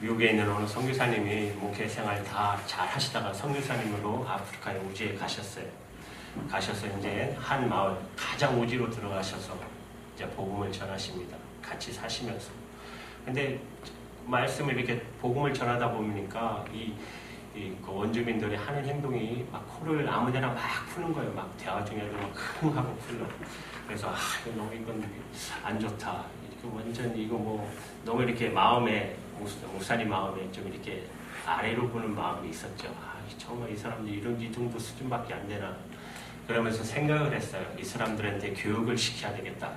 미국에 있는 어느 선교사님이 목회 생활 다 잘 하시다가 선교사님으로 아프리카의 우지에 가셨어요. 가셔서 이제 한 마을 가장 우지로 들어가셔서 이제 복음을 전하십니다. 같이 사시면서. 근데 말씀을 이렇게 복음을 전하다 보니까 그 원주민들이 하는 행동이 막 코를 아무데나 막 푸는 거예요. 막 대화 중에도 막 흥 하고 풀러. 그래서 이건 안 좋다. 이렇게 완전 이거 뭐 너무 이렇게 마음에 목사님 마음에 좀 이렇게 아래로 보는 마음이 있었죠. 정말 이 사람들 이 정도 수준밖에 안 되나. 그러면서 생각을 했어요. 이 사람들한테 교육을 시켜야 되겠다.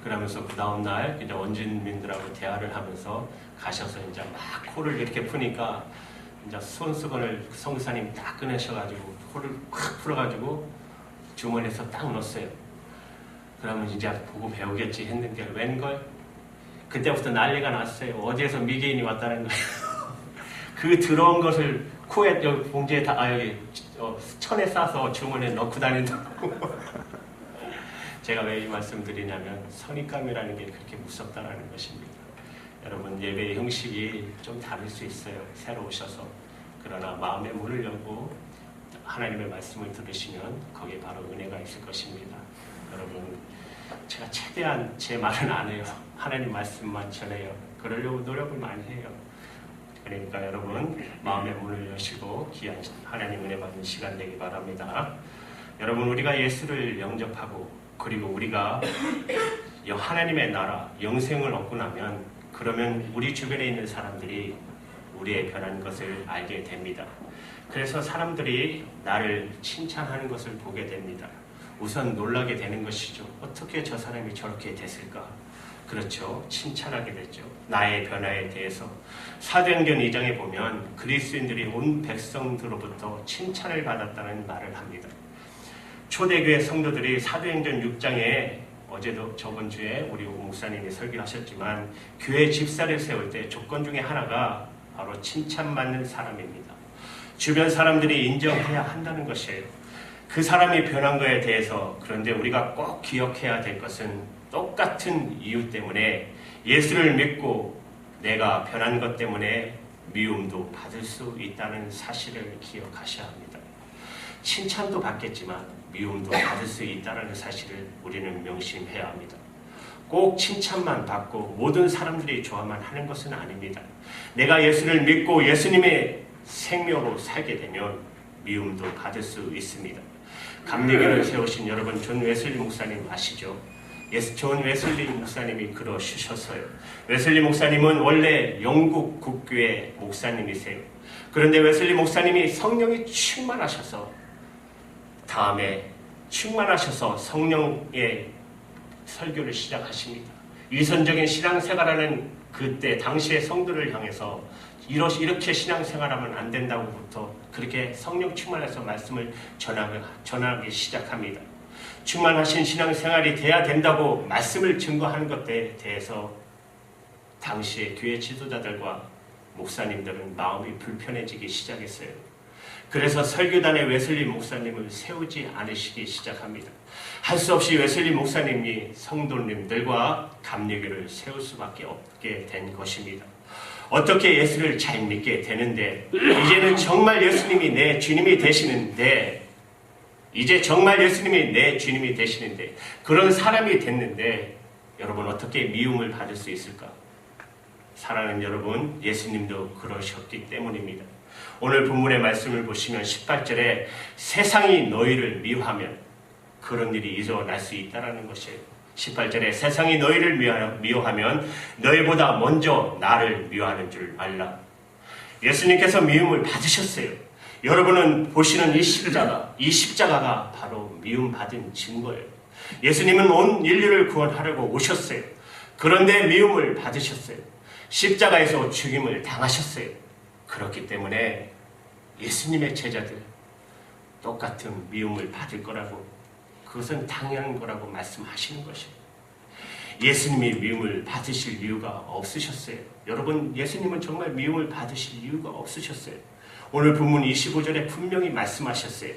그러면서 그 다음날 이제 원주민들하고 대화를 하면서 가셔서 이제 막 코를 이렇게 푸니까 이제 손수건을 성사님이 딱 꺼내셔가지고 코를 팍 풀어가지고 주머니에서 딱 넣었어요. 그러면 이제 보고 배우겠지 했는데 웬걸? 그때부터 난리가 났어요. 어디에서 미개인이 왔다는 거예요. 그 들어온 것을 코에 여기 봉지에 여기 천에 싸서 주머니에 넣고 다닌다고. 제가 왜 이 말씀 드리냐면 선입감이라는 게 그렇게 무섭다는 것입니다. 여러분 예배의 형식이 좀 다를 수 있어요. 새로 오셔서. 그러나 마음의 문을 열고 하나님의 말씀을 들으시면 거기에 바로 은혜가 있을 것입니다. 여러분 제가 최대한 제 말은 안 해요. 하나님 말씀만 전해요. 그러려고 노력을 많이 해요. 그러니까 여러분 마음의 문을 여시고 귀한 하나님 은혜 받는 시간 되기 바랍니다. 여러분 우리가 예수를 영접하고 그리고 우리가 하나님의 나라 영생을 얻고 나면 그러면 우리 주변에 있는 사람들이 우리의 변한 것을 알게 됩니다. 그래서 사람들이 나를 칭찬하는 것을 보게 됩니다. 우선 놀라게 되는 것이죠. 어떻게 저 사람이 저렇게 됐을까? 그렇죠. 칭찬하게 됐죠. 나의 변화에 대해서. 사도행전 2장에 보면 그리스도인들이 온 백성들로부터 칭찬을 받았다는 말을 합니다. 초대교회 성도들이 사도행전 6장에 어제도 저번 주에 우리 목사님이 설교하셨지만 교회 집사를 세울 때 조건 중에 하나가 바로 칭찬받는 사람입니다. 주변 사람들이 인정해야 한다는 것이에요. 그 사람이 변한 것에 대해서. 그런데 우리가 꼭 기억해야 될 것은 똑같은 이유 때문에 예수를 믿고 내가 변한 것 때문에 미움도 받을 수 있다는 사실을 기억하셔야 합니다. 칭찬도 받겠지만 미움도 받을 수 있다는 사실을 우리는 명심해야 합니다. 꼭 칭찬만 받고 모든 사람들이 좋아만 하는 것은 아닙니다. 내가 예수를 믿고 예수님의 생명으로 살게 되면 미움도 받을 수 있습니다. 감리교를 세우신 여러분 존 웨슬리 목사님 아시죠? 존 웨슬리 목사님이 그러셨어요. 웨슬리 목사님은 원래 영국 국교의 목사님이세요. 그런데 웨슬리 목사님이 성령이 충만하셔서 다음에 충만하셔서 성령의 설교를 시작하십니다. 위선적인 신앙생활하는 그때 당시의 성도를 향해서 이렇게 신앙생활하면 안 된다고부터 그렇게 성령 충만해서 말씀을 전하기 시작합니다. 충만하신 신앙생활이 돼야 된다고 말씀을 증거하는 것에 대해서 당시의 교회 지도자들과 목사님들은 마음이 불편해지기 시작했어요. 그래서 설교단에 웨슬리 목사님을 세우지 않으시기 시작합니다. 할 수 없이 웨슬리 목사님이 성도님들과 감리교를 세울 수밖에 없게 된 것입니다. 어떻게 예수를 잘 믿게 되는데 이제는 정말 예수님이 내 주님이 되시는데 이제 정말 예수님이 내 주님이 되시는데 그런 사람이 됐는데 여러분 어떻게 미움을 받을 수 있을까? 사랑하는 여러분 예수님도 그러셨기 때문입니다. 오늘 본문의 말씀을 보시면 18절에 세상이 너희를 미워하면 그런 일이 일어날 수 있다는 것이에요. 18절에 세상이 너희를 미워하면 너희보다 먼저 나를 미워하는 줄 알라. 예수님께서 미움을 받으셨어요. 여러분은 보시는 이 십자가가 바로 미움받은 증거예요. 예수님은 온 인류를 구원하려고 오셨어요. 그런데 미움을 받으셨어요. 십자가에서 죽임을 당하셨어요. 그렇기 때문에 예수님의 제자들 똑같은 미움을 받을 거라고 그것은 당연한 거라고 말씀하시는 것이에요. 예수님이 미움을 받으실 이유가 없으셨어요. 여러분 예수님은 정말 미움을 받으실 이유가 없으셨어요. 오늘 본문 25절에 분명히 말씀하셨어요.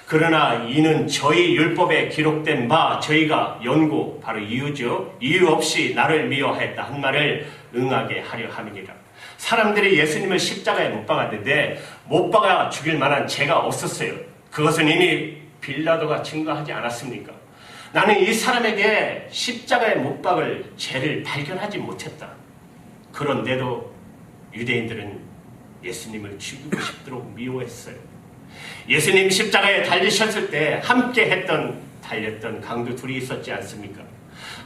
그러나 이는 저희 율법에 기록된 바 저희가 연고 바로 이유죠. 이유 없이 나를 미워하였다 한 말을 응하게 하려 함이니라. 사람들이 예수님을 십자가에 못 박았는데 못 박아 죽일 만한 죄가 없었어요. 그것은 이미 빌라도가 증거하지 않았습니까? 나는 이 사람에게 십자가에 못 박을 죄를 발견하지 못했다. 그런데도 유대인들은 예수님을 죽이고 싶도록 미워했어요. 예수님 십자가에 달리셨을 때 함께 달렸던 강도 둘이 있었지 않습니까?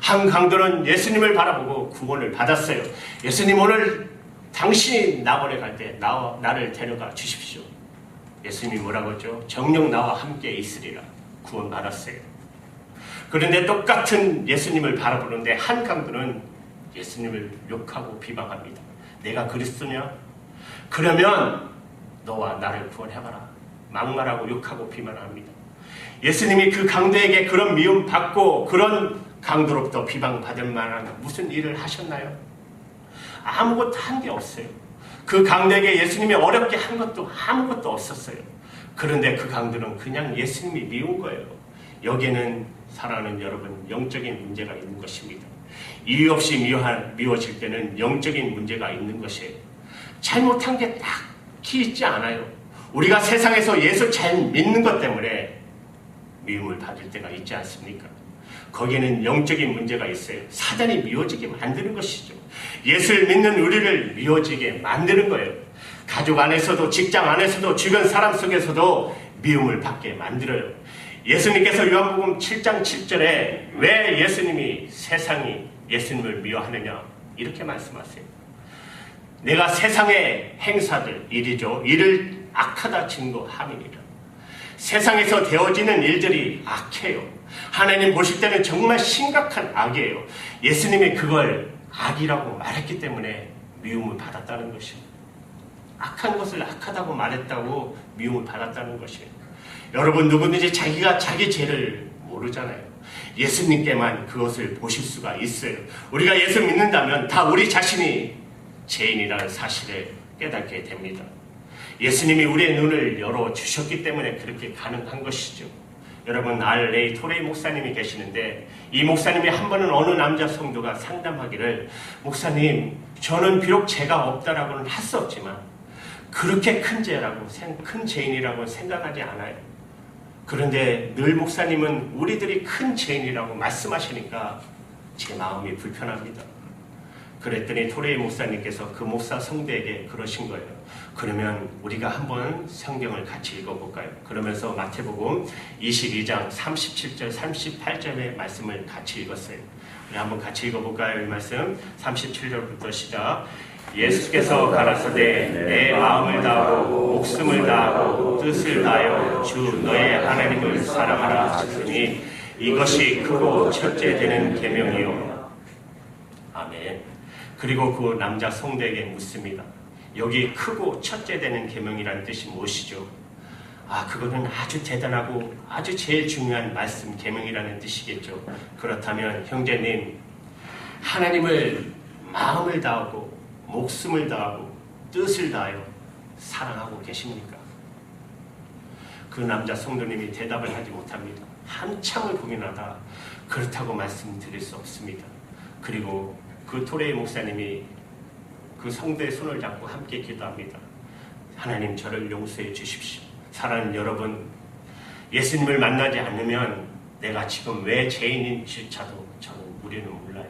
한 강도는 예수님을 바라보고 구원을 받았어요. 예수님, 오늘 당신이 낙원에 갈 때 나를 데려가 주십시오. 예수님이 뭐라고 했죠? 정녕 나와 함께 있으리라. 구원 받았어요. 그런데 똑같은 예수님을 바라보는데 한 강도는 예수님을 욕하고 비방합니다. 내가 그리스도냐? 그러면 너와 나를 구원해봐라. 막말하고 욕하고 비난합니다. 예수님이 그 강도에게 그런 미움 받고 그런 강도로부터 비방받을 만한 무슨 일을 하셨나요? 아무것도 한 게 없어요. 그 강도에게 예수님이 어렵게 한 것도 아무것도 없었어요. 그런데 그 강도는 그냥 예수님이 미운 거예요. 여기에는 사랑하는 여러분, 영적인 문제가 있는 것입니다. 이유 없이 미워질 때는 영적인 문제가 있는 것이에요. 잘못한 게 딱히 있지 않아요. 우리가 세상에서 예수 잘 믿는 것 때문에 미움을 받을 때가 있지 않습니까? 거기에는 영적인 문제가 있어요. 사단이 미워지게 만드는 것이죠. 예수를 믿는 우리를 미워지게 만드는 거예요. 가족 안에서도 직장 안에서도 주변 사람 속에서도 미움을 받게 만들어요. 예수님께서 요한복음 7장 7절에 왜 예수님이 세상이 예수님을 미워하느냐 이렇게 말씀하세요. 내가 세상의 행사들 일이죠. 이를 악하다 증거함이니라. 세상에서 되어지는 일들이 악해요. 하나님 보실 때는 정말 심각한 악이에요. 예수님이 그걸 악이라고 말했기 때문에 미움을 받았다는 것이에요. 악한 것을 악하다고 말했다고 미움을 받았다는 것이에요. 여러분, 누구든지 자기가 자기 죄를 모르잖아요. 예수님께만 그것을 보실 수가 있어요. 우리가 예수 믿는다면 다 우리 자신이 죄인이라는 사실을 깨닫게 됩니다. 예수님이 우리의 눈을 열어주셨기 때문에 그렇게 가능한 것이죠. 여러분, R.A. 토레이 목사님이 계시는데 이 목사님이 한 번은 어느 남자 성도가 상담하기를, 목사님, 저는 비록 죄가 없다라고는 할 수 없지만 그렇게 큰 죄라고, 큰 죄인이라고 생각하지 않아요. 그런데 늘 목사님은 우리들이 큰 죄인이라고 말씀하시니까 제 마음이 불편합니다. 그랬더니 토레이 목사님께서 그 목사 성도에게 그러신 거예요. 그러면 우리가 한번 성경을 같이 읽어볼까요? 그러면서 마태복음 22장 37절 38절의 말씀을 같이 읽었어요. 우리 한번 같이 읽어볼까요? 이 말씀 37절부터 시작. 예수께서 가라사대 내 마음을 다하고 목숨을 다하고 뜻을 다하여 주 너의 하나님을 사랑하라 하시니 이것이 크고 첫째 되는 계명이요. 아멘. 그리고 그 남자 성도에게 묻습니다. 여기 크고 첫째 되는 계명이라는 뜻이 무엇이죠? 그거는 아주 대단하고 아주 제일 중요한 말씀, 계명이라는 뜻이겠죠. 그렇다면 형제님, 하나님을 마음을 다하고 목숨을 다하고 뜻을 다하여 사랑하고 계십니까? 그 남자 성도님이 대답을 하지 못합니다. 한참을 고민하다 그렇다고 말씀드릴 수 없습니다. 그리고 그 토레이 목사님이 그 성도의 손을 잡고 함께 기도합니다. 하나님, 저를 용서해 주십시오. 사랑하는 여러분, 예수님을 만나지 않으면 내가 지금 왜 죄인인지조차도 우리는 몰라요.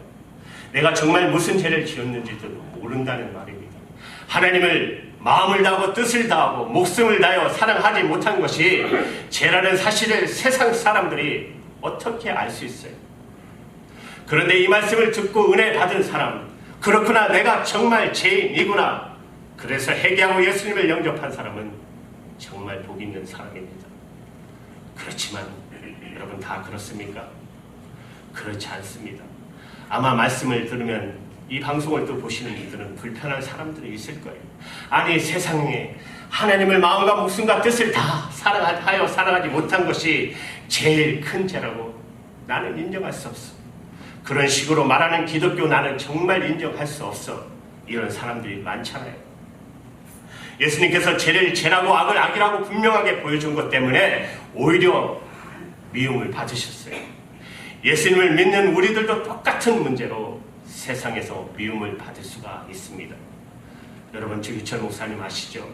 내가 정말 무슨 죄를 지었는지도 모른다는 말입니다. 하나님을 마음을 다하고 뜻을 다하고 목숨을 다하여 사랑하지 못한 것이 죄라는 사실을 세상 사람들이 어떻게 알 수 있어요? 그런데 이 말씀을 듣고 은혜 받은 사람, 그렇구나, 내가 정말 죄인이구나, 그래서 회개하고 예수님을 영접한 사람은 정말 복 있는 사람입니다. 그렇지만 여러분, 다 그렇습니까? 그렇지 않습니다. 아마 말씀을 들으면 이 방송을 또 보시는 분들은 불편한 사람들이 있을 거예요. 아니, 세상에 하나님을 마음과 목숨과 뜻을 다 사랑하지 못한 것이 제일 큰 죄라고 나는 인정할 수 없어. 그런 식으로 말하는 기독교 나는 정말 인정할 수 없어. 이런 사람들이 많잖아요. 예수님께서 죄를 죄라고 악을 악이라고 분명하게 보여준 것 때문에 오히려 미움을 받으셨어요. 예수님을 믿는 우리들도 똑같은 문제로 세상에서 미움을 받을 수가 있습니다. 여러분, 주기철 목사님 아시죠?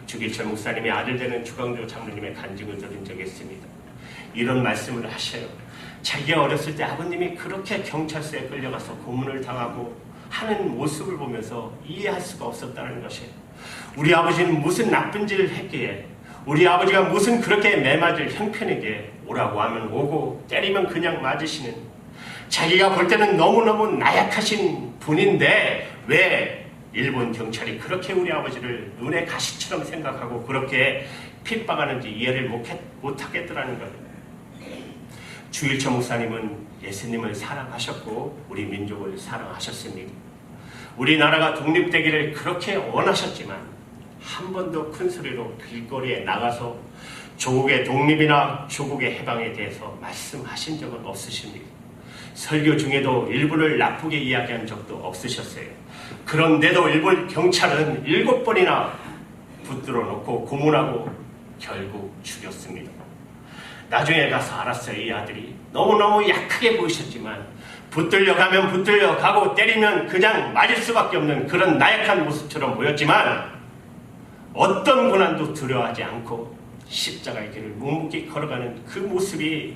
주기철 목사님의 아들 되는 주광조 장로님의 간증을 들은 적이 있습니다. 이런 말씀을 하셔요. 자기가 어렸을 때 아버님이 그렇게 경찰서에 끌려가서 고문을 당하고 하는 모습을 보면서 이해할 수가 없었다는 것이에요. 우리 아버지는 무슨 나쁜 짓을 했기에, 우리 아버지가 무슨 그렇게 매맞을 형편이기에 오라고 하면 오고 때리면 그냥 맞으시는, 자기가 볼 때는 너무너무 나약하신 분인데 왜 일본 경찰이 그렇게 우리 아버지를 눈의 가시처럼 생각하고 그렇게 핍박하는지 이해를 못하겠더라는 거예요. 주일철 목사님은 예수님을 사랑하셨고 우리 민족을 사랑하셨습니다. 우리나라가 독립되기를 그렇게 원하셨지만 한 번도 큰 소리로 길거리에 나가서 조국의 독립이나 조국의 해방에 대해서 말씀하신 적은 없으십니다. 설교 중에도 일본을 나쁘게 이야기한 적도 없으셨어요. 그런데도 일본 경찰은 7번이나 붙들어 놓고 고문하고 결국 죽였습니다. 나중에 가서 알았어요. 이 아들이 너무너무 약하게 보이셨지만 붙들려 가면 붙들려 가고 때리면 그냥 맞을 수밖에 없는 그런 나약한 모습처럼 보였지만 어떤 고난도 두려워하지 않고 십자가의 길을 묵묵히 걸어가는 그 모습이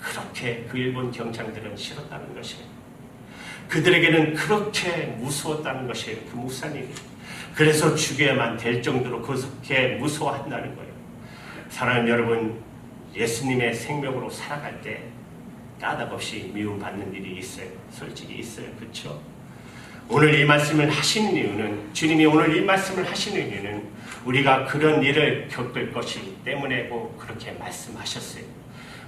그렇게 그 일본 경찰들은 싫었다는 것이에요. 그들에게는 그렇게 무서웠다는 것이에요. 그 목사님이. 그래서 죽여야만 될 정도로 그렇게 무서워한다는 거예요. 사랑하는 여러분, 예수님의 생명으로 살아갈 때 까닭없이 미움받는 일이 있어요. 솔직히 있어요. 그렇죠? 오늘 이 말씀을 하시는 이유는, 주님이 오늘 이 말씀을 하시는 이유는 우리가 그런 일을 겪을 것이기 때문에고 그렇게 말씀하셨어요.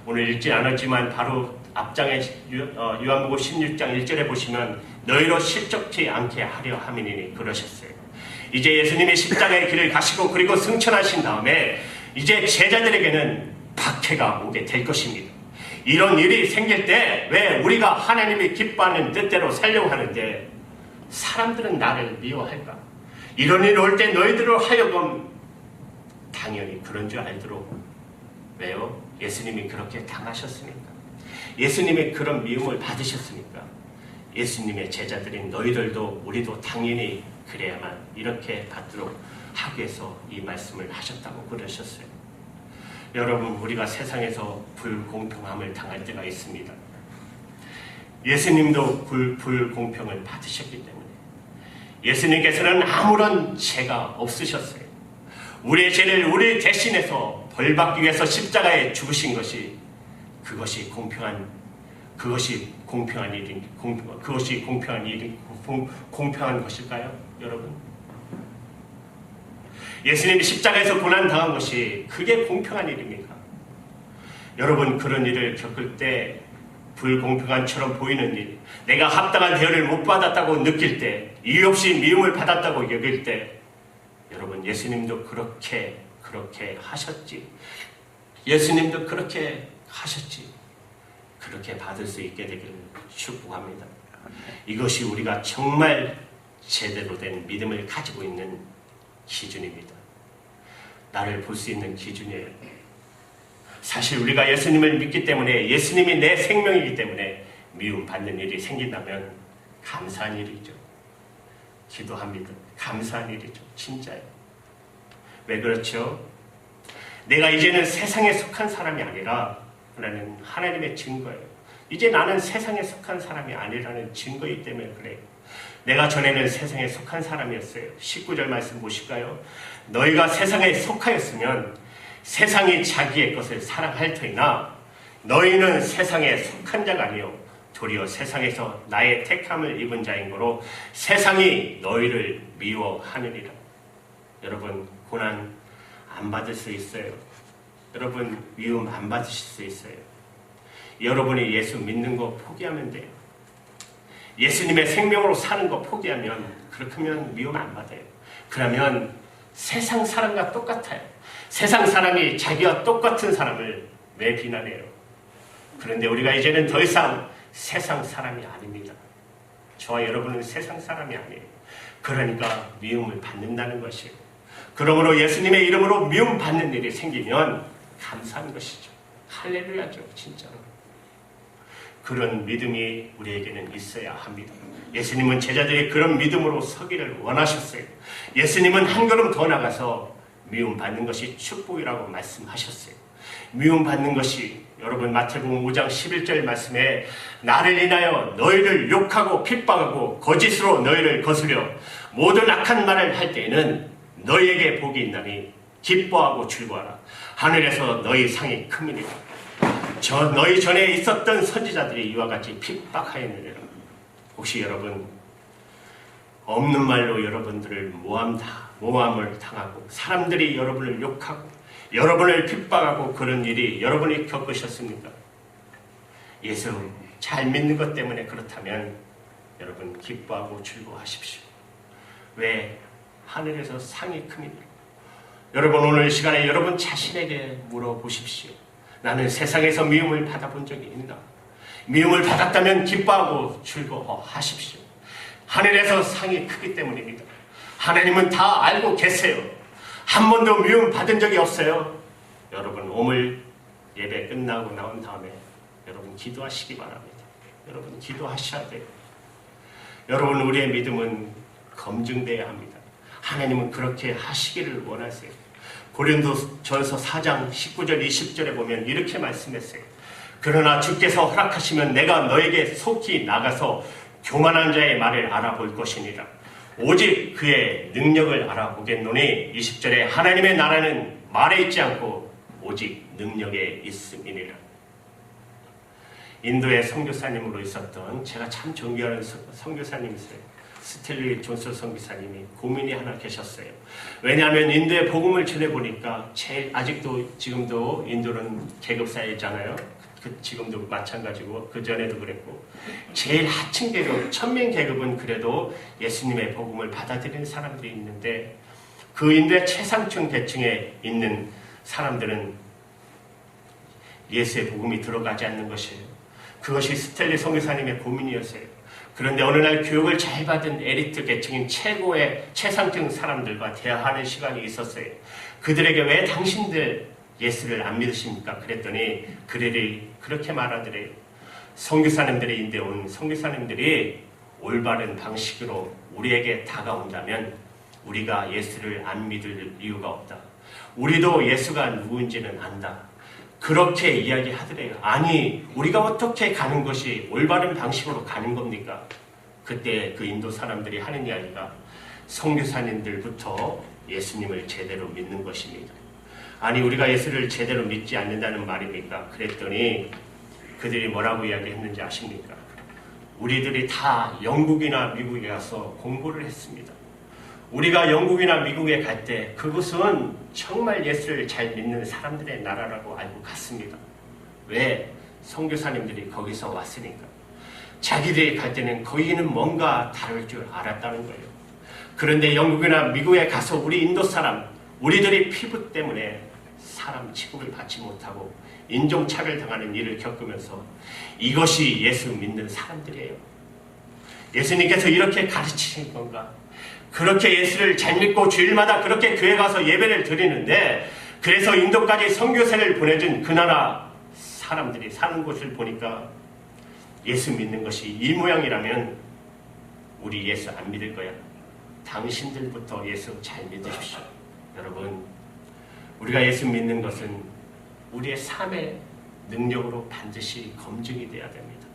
오늘 읽지 않았지만 바로 앞장에 요한복음 16장 1절에 보시면 너희로 실족치 않게 하려 함이니 그러셨어요. 이제 예수님이 십자가의 길을 가시고 그리고 승천하신 다음에 이제 제자들에게는 박해가 오게 될 것입니다. 이런 일이 생길 때 왜 우리가 하나님이 기뻐하는 뜻대로 살려고 하는데 사람들은 나를 미워할까? 이런 일이 올 때 너희들을 하여금 당연히 그런 줄 알도록. 왜요? 예수님이 그렇게 당하셨으니까. 예수님이 그런 미움을 받으셨으니까. 예수님의 제자들인 너희들도 우리도 당연히 그래야만 이렇게 받도록 하기 위해서 이 말씀을 하셨다고 그러셨어요. 여러분, 우리가 세상에서 불공평함을 당할 때가 있습니다. 예수님도 불공평을 받으셨기 때문에 예수님께서는 아무런 죄가 없으셨어요. 우리의 죄를 우리 대신해서 벌받기 위해서 십자가에 죽으신 것이 그것이 공평한 것일까요, 여러분? 예수님이 십자가에서 고난당한 것이 그게 공평한 일입니까? 여러분, 그런 일을 겪을 때 불공평한처럼 보이는 일, 내가 합당한 대우를 못 받았다고 느낄 때, 이유 없이 미움을 받았다고 여길 때, 여러분, 예수님도 그렇게 하셨지. 예수님도 그렇게 하셨지. 그렇게 받을 수 있게 되기를 축복합니다. 이것이 우리가 정말 제대로 된 믿음을 가지고 있는 기준입니다. 나를 볼 수 있는 기준이에요. 사실 우리가 예수님을 믿기 때문에, 예수님이 내 생명이기 때문에 미움받는 일이 생긴다면 감사한 일이죠. 기도합니다. 감사한 일이죠. 진짜요. 왜 그렇죠? 내가 이제는 세상에 속한 사람이 아니라 라는 하나님의 증거예요. 이제 나는 세상에 속한 사람이 아니라는 증거이기 때문에 그래요. 내가 전에는 세상에 속한 사람이었어요. 19절 말씀 보실까요? 너희가 세상에 속하였으면 세상이 자기의 것을 사랑할 터이나 너희는 세상에 속한 자가 아니요 도리어 세상에서 나의 택함을 입은 자인 거로 세상이 너희를 미워하느니라. 여러분, 고난 안 받을 수 있어요. 여러분, 미움 안 받으실 수 있어요. 여러분이 예수 믿는 거 포기하면 돼요. 예수님의 생명으로 사는 거 포기하면, 그렇게 하면 미움 안 받아요. 그러면 세상 사람과 똑같아요. 세상 사람이 자기와 똑같은 사람을 왜 비난해요? 그런데 우리가 이제는 더 이상 세상 사람이 아닙니다. 저와 여러분은 세상 사람이 아니에요. 그러니까 미움을 받는다는 것이에요. 그러므로 예수님의 이름으로 미움 받는 일이 생기면 감사한 것이죠. 할렐루야죠, 진짜로. 그런 믿음이 우리에게는 있어야 합니다. 예수님은 제자들이 그런 믿음으로 서기를 원하셨어요. 예수님은 한 걸음 더 나가서 미움받는 것이 축복이라고 말씀하셨어요. 미움받는 것이 여러분 마태복음 5장 11절 말씀에 나를 인하여 너희를 욕하고 핍박하고 거짓으로 너희를 거스려 모든 악한 말을 할 때에는 너희에게 복이 있나니 기뻐하고 즐거워하라. 하늘에서 너희 상이 큼이니라. 너희 전에 있었던 선지자들이 이와 같이 핍박하였느니라. 혹시 여러분 없는 말로 여러분들을 모함을 당하고 사람들이 여러분을 욕하고 여러분을 핍박하고 그런 일이 여러분이 겪으셨습니까? 예수 잘 믿는 것 때문에 그렇다면 여러분 기뻐하고 즐거워하십시오. 왜? 하늘에서 상이 큽니다. 여러분 오늘 시간에 여러분 자신에게 물어보십시오. 나는 세상에서 미움을 받아본 적이 있나? 미움을 받았다면 기뻐하고 즐거워하십시오. 하늘에서 상이 크기 때문입니다. 하나님은 다 알고 계세요. 한 번도 미움 받은 적이 없어요. 여러분 오늘 예배 끝나고 나온 다음에 여러분 기도하시기 바랍니다. 여러분 기도하셔야 돼요. 여러분 우리의 믿음은 검증돼야 합니다. 하나님은 그렇게 하시기를 원하세요. 고린도전서 4장 19절 20절에 보면 이렇게 말씀했어요. 그러나 주께서 허락하시면 내가 너에게 속히 나가서 교만한 자의 말을 알아볼 것이니라. 오직 그의 능력을 알아보겠노니 20절에 하나님의 나라는 말에 있지 않고 오직 능력에 있음이니라. 인도의 선교사님으로 있었던 제가 참 존경하는 선교사님이세요. 스텔리 존슨 선교사님이 고민이 하나 계셨어요. 왜냐하면 인도의 복음을 전해보니까 아직도 지금도 인도는 계급사회잖아요. 지금도 마찬가지고 그 전에도 그랬고 제일 하층 계급, 천민 계급은 그래도 예수님의 복음을 받아들이는 사람들이 있는데 그 인도의 최상층 계층에 있는 사람들은 예수의 복음이 들어가지 않는 것이에요. 그것이 스텔리 선교사님의 고민이었어요. 그런데 어느 날 교육을 잘 받은 엘리트 계층인 최고의 최상층 사람들과 대화하는 시간이 있었어요. 그들에게 왜 당신들 예수를 안 믿으십니까? 그랬더니 그들이 그렇게 말하더래요. 선교사님들이 인도에 온 선교사님들이 올바른 방식으로 우리에게 다가온다면 우리가 예수를 안 믿을 이유가 없다. 우리도 예수가 누구인지는 안다. 그렇게 이야기하더래요. 아니 우리가 어떻게 가는 것이 올바른 방식으로 가는 겁니까? 그때 그 인도 사람들이 하는 이야기가 선교사님들부터 예수님을 제대로 믿는 것입니다. 아니 우리가 예수를 제대로 믿지 않는다는 말입니까? 그랬더니 그들이 뭐라고 이야기했는지 아십니까? 우리들이 다 영국이나 미국에 가서 공부를 했습니다. 우리가 영국이나 미국에 갈 때 그곳은 정말 예수를 잘 믿는 사람들의 나라라고 알고 갔습니다. 왜? 선교사님들이 거기서 왔으니까. 자기들이 갈 때는 거기는 뭔가 다를 줄 알았다는 거예요. 그런데 영국이나 미국에 가서 우리 인도 사람, 우리들이 피부 때문에 사람 취급을 받지 못하고 인종차별 당하는 일을 겪으면서 이것이 예수 믿는 사람들이에요. 예수님께서 이렇게 가르치신 건가? 그렇게 예수를 잘 믿고 주일마다 그렇게 교회 가서 예배를 드리는데 그래서 인도까지 선교사를 보내준 그 나라 사람들이 사는 곳을 보니까 예수 믿는 것이 이 모양이라면 우리 예수 안 믿을 거야. 당신들부터 예수 잘 믿으십시오. 여러분 우리가 예수 믿는 것은 우리의 삶의 능력으로 반드시 검증이 돼야 됩니다.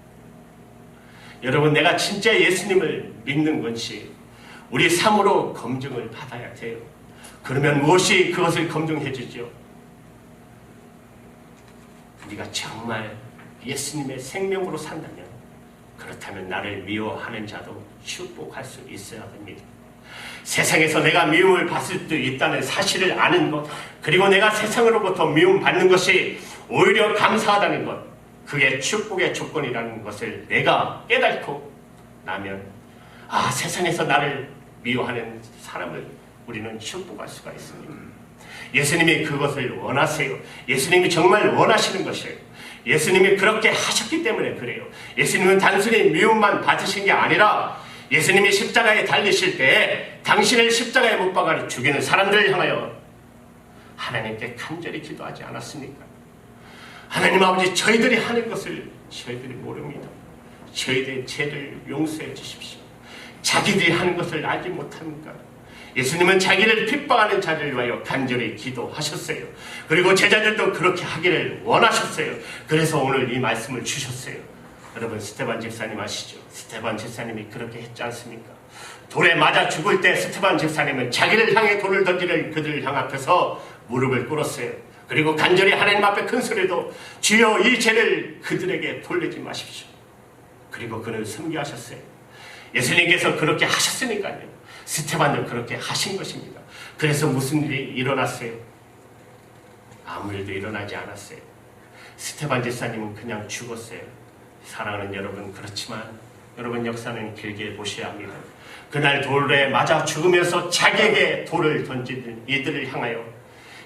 여러분 내가 진짜 예수님을 믿는 것이 우리 삶으로 검증을 받아야 돼요. 그러면 무엇이 그것을 검증해 주죠? 우리가 정말 예수님의 생명으로 산다면 그렇다면 나를 미워하는 자도 축복할 수 있어야 됩니다. 세상에서 내가 미움을 받을 수 있다는 사실을 아는 것, 그리고 내가 세상으로부터 미움받는 것이 오히려 감사하다는 것, 그게 축복의 조건이라는 것을 내가 깨닫고 나면 세상에서 나를 미워하는 사람을 우리는 축복할 수가 있습니다. 예수님이 그것을 원하세요. 예수님이 정말 원하시는 것이에요. 예수님이 그렇게 하셨기 때문에 그래요. 예수님은 단순히 미움만 받으신 게 아니라 예수님이 십자가에 달리실 때 당신을 십자가에 못 박아 죽이는 사람들을 향하여 하나님께 간절히 기도하지 않았습니까? 하나님 아버지, 저희들이 하는 것을 저희들이 모릅니다. 저희들의 죄를 용서해 주십시오. 자기들이 하는 것을 알지 못합니까? 예수님은 자기를 핍박하는 자를 위하여 간절히 기도하셨어요. 그리고 제자들도 그렇게 하기를 원하셨어요. 그래서 오늘 이 말씀을 주셨어요. 여러분, 스데반 집사님 아시죠? 스데반 집사님이 그렇게 했지 않습니까? 돌에 맞아 죽을 때 스데반 집사님은 자기를 향해 돌을 던지는 그들을 향하여서 무릎을 꿇었어요. 그리고 간절히 하나님 앞에 큰 소리로 주여 이 죄를 그들에게 돌리지 마십시오. 그리고 그를 섬기하셨어요. 예수님께서 그렇게 하셨으니까요. 스데반도 그렇게 하신 것입니다. 그래서 무슨 일이 일어났어요? 아무 일도 일어나지 않았어요. 스데반 집사님은 그냥 죽었어요. 사랑하는 여러분, 그렇지만 여러분 역사는 길게 보셔야 합니다. 그날 돌에 맞아 죽으면서 자기에게 돌을 던지는 이들을 향하여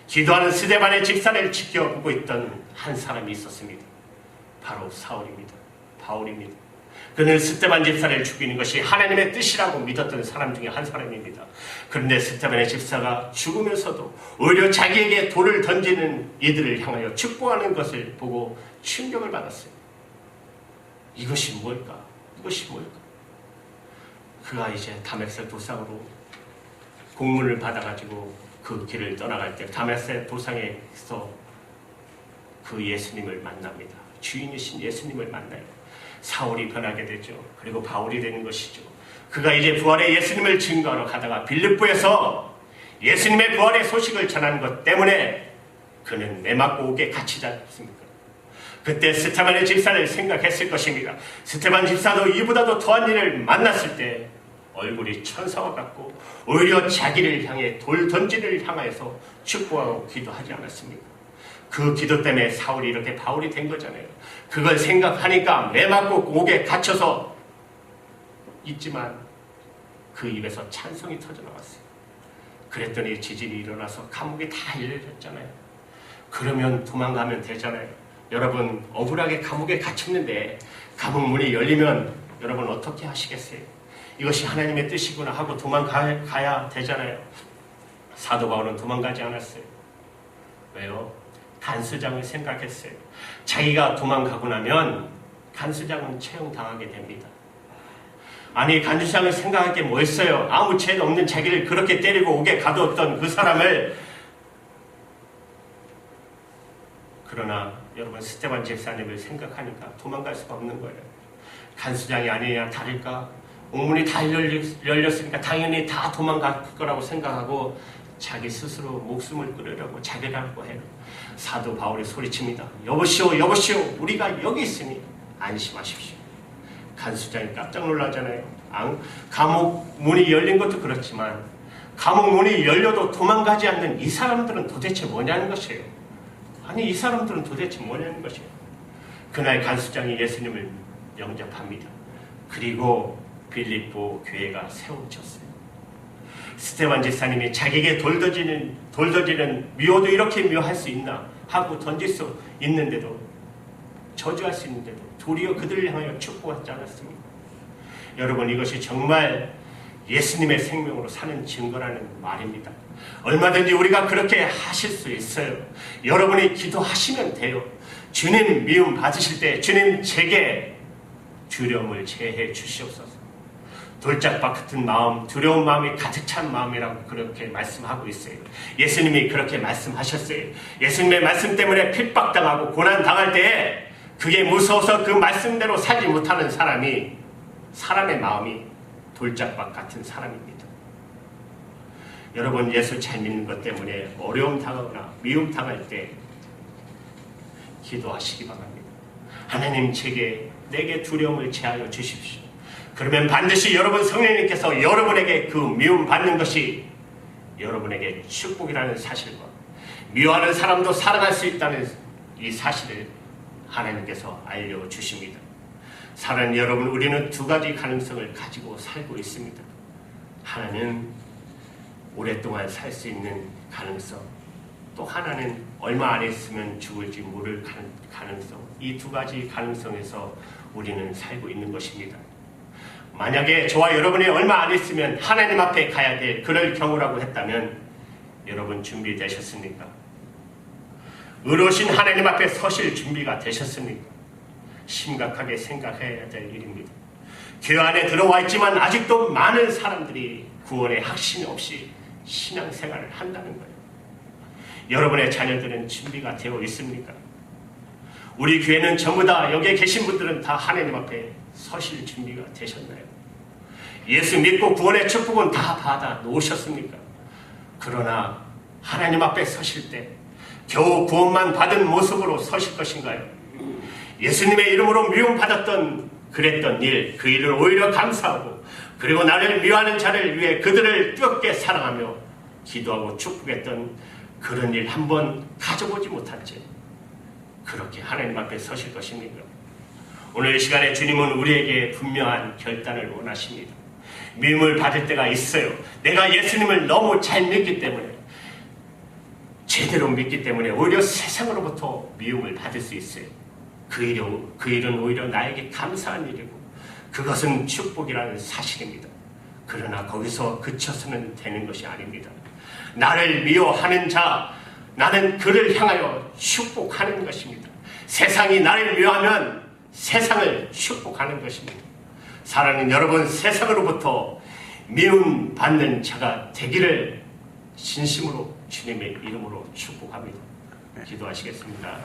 기도하는 스데반의 집사를 지켜보고 있던 한 사람이 있었습니다. 바로 사울입니다. 바울입니다. 그는 스데반 집사를 죽이는 것이 하나님의 뜻이라고 믿었던 사람 중에 한 사람입니다. 그런데 스데반의 집사가 죽으면서도 오히려 자기에게 돌을 던지는 이들을 향하여 축복하는 것을 보고 충격을 받았어요. 이것이 뭘까? 이것이 뭘까? 그가 이제 다메섹 도상으로 공문을 받아가지고 그 길을 떠나갈 때 다메섹 도상에서 그 예수님을 만납니다. 주인이신 예수님을 만나요. 사울이 변하게 되죠. 그리고 바울이 되는 것이죠. 그가 이제 부활의 예수님을 증거하러 가다가 빌립보에서 예수님의 부활의 소식을 전하는 것 때문에 그는 매맞고 옥에 갇히지 않습니까? 그때 스데반의 집사를 생각했을 것입니다. 스데반 집사도 이보다도 더한 일을 만났을 때 얼굴이 천사와 같고 오히려 자기를 향해 돌 던지를 향하여서 축복하고 기도하지 않았습니까? 그 기도 때문에 사울이 이렇게 바울이 된 거잖아요. 그걸 생각하니까 매맞고 옥에 갇혀서 있지만 그 입에서 찬송이 터져나왔어요. 그랬더니 지진이 일어나서 감옥이 다 열렸잖아요. 그러면 도망가면 되잖아요. 여러분, 억울하게 감옥에 갇혔는데 감옥 문이 열리면 여러분 어떻게 하시겠어요? 이것이 하나님의 뜻이구나 하고 도망가야 되잖아요. 사도 바울은 도망가지 않았어요. 왜요? 간수장을 생각했어요. 자기가 도망가고 나면 간수장은 채용당하게 됩니다. 아니, 간수장을 생각할 게 뭐 있어요? 아무 죄도 없는 자기를 그렇게 때리고 옥에 가두었던 그 사람을. 그러나 여러분, 스데반 집사님을 생각하니까 도망갈 수가 없는 거예요. 간수장이 아니냐 다를까? 옥문이 다 열렸으니까 당연히 다 도망갈 거라고 생각하고 자기 스스로 목숨을 끊으려고 자결하려고 해요. 사도 바울이 소리칩니다. 여보시오, 여보시오, 우리가 여기 있으니 안심하십시오. 간수장이 깜짝 놀라잖아요. 감옥 문이 열린 것도 그렇지만 감옥 문이 열려도 도망가지 않는 이 사람들은 도대체 뭐냐는 것이에요. 아니, 이 사람들은 도대체 뭐냐는 것이에요. 그날 간수장이 예수님을 영접합니다. 그리고 빌립보 교회가 세워졌어요. 스데반 집사님이 자기에게 돌 던지는 미워도 이렇게 미워할 수 있나 하고 던질 수 있는데도, 저주할 수 있는데도 도리어 그들을 향하여 축복하지 않았습니다. 여러분, 이것이 정말 예수님의 생명으로 사는 증거라는 말입니다. 얼마든지 우리가 그렇게 하실 수 있어요. 여러분이 기도하시면 돼요. 주님 미움 받으실 때 주님 제게 두려움을 제해 주시옵소서. 돌짝밭 같은 마음, 두려운 마음이 가득 찬 마음이라고 그렇게 말씀하고 있어요. 예수님이 그렇게 말씀하셨어요. 예수님의 말씀 때문에 핍박당하고 고난당할 때에 그게 무서워서 그 말씀대로 살지 못하는 사람의 마음이 돌짝밭 같은 사람입니다. 여러분, 예수 잘 믿는 것 때문에 어려움 당하거나 미움 당할 때 기도하시기 바랍니다. 하나님, 내게 두려움을 제하여 주십시오. 그러면 반드시 여러분 성령님께서 여러분에게 그 미움 받는 것이 여러분에게 축복이라는 사실과 미워하는 사람도 사랑할 수 있다는 이 사실을 하나님께서 알려주십니다. 사랑하는 여러분, 우리는 두 가지 가능성을 가지고 살고 있습니다. 하나는 오랫동안 살 수 있는 가능성, 또 하나는 얼마 안 있으면 죽을지 모를 가능성. 이 두 가지 가능성에서 우리는 살고 있는 것입니다. 만약에 저와 여러분이 얼마 안 있으면 하나님 앞에 가야 될 그럴 경우라고 했다면 여러분 준비되셨습니까? 의로우신 하나님 앞에 서실 준비가 되셨습니까? 심각하게 생각해야 될 일입니다. 교회 안에 들어와 있지만 아직도 많은 사람들이 구원의 확신이 없이 신앙생활을 한다는 거예요. 여러분의 자녀들은 준비가 되어 있습니까? 우리 교회는 전부 다 여기에 계신 분들은 다 하나님 앞에 서실 준비가 되셨나요? 예수 믿고 구원의 축복은 다 받아 놓으셨습니까? 그러나 하나님 앞에 서실 때 겨우 구원만 받은 모습으로 서실 것인가요? 예수님의 이름으로 미움받았던 그랬던 일, 그 일을 오히려 감사하고 그리고 나를 미워하는 자를 위해 그들을 뜨겁게 사랑하며 기도하고 축복했던 그런 일 한번 가져보지 못한지 그렇게 하나님 앞에 서실 것입니까? 오늘 이 시간에 주님은 우리에게 분명한 결단을 원하십니다. 미움을 받을 때가 있어요. 내가 예수님을 너무 잘 믿기 때문에 제대로 믿기 때문에 오히려 세상으로부터 미움을 받을 수 있어요. 그 일은 오히려 나에게 감사한 일이고 그것은 축복이라는 사실입니다. 그러나 거기서 그쳐서는 되는 것이 아닙니다. 나를 미워하는 자, 나는 그를 향하여 축복하는 것입니다. 세상이 나를 미워하면 세상을 축복하는 것입니다. 사랑하는 여러분, 세상으로부터 미움받는 자가 되기를 진심으로 주님의 이름으로 축복합니다. 기도하시겠습니다.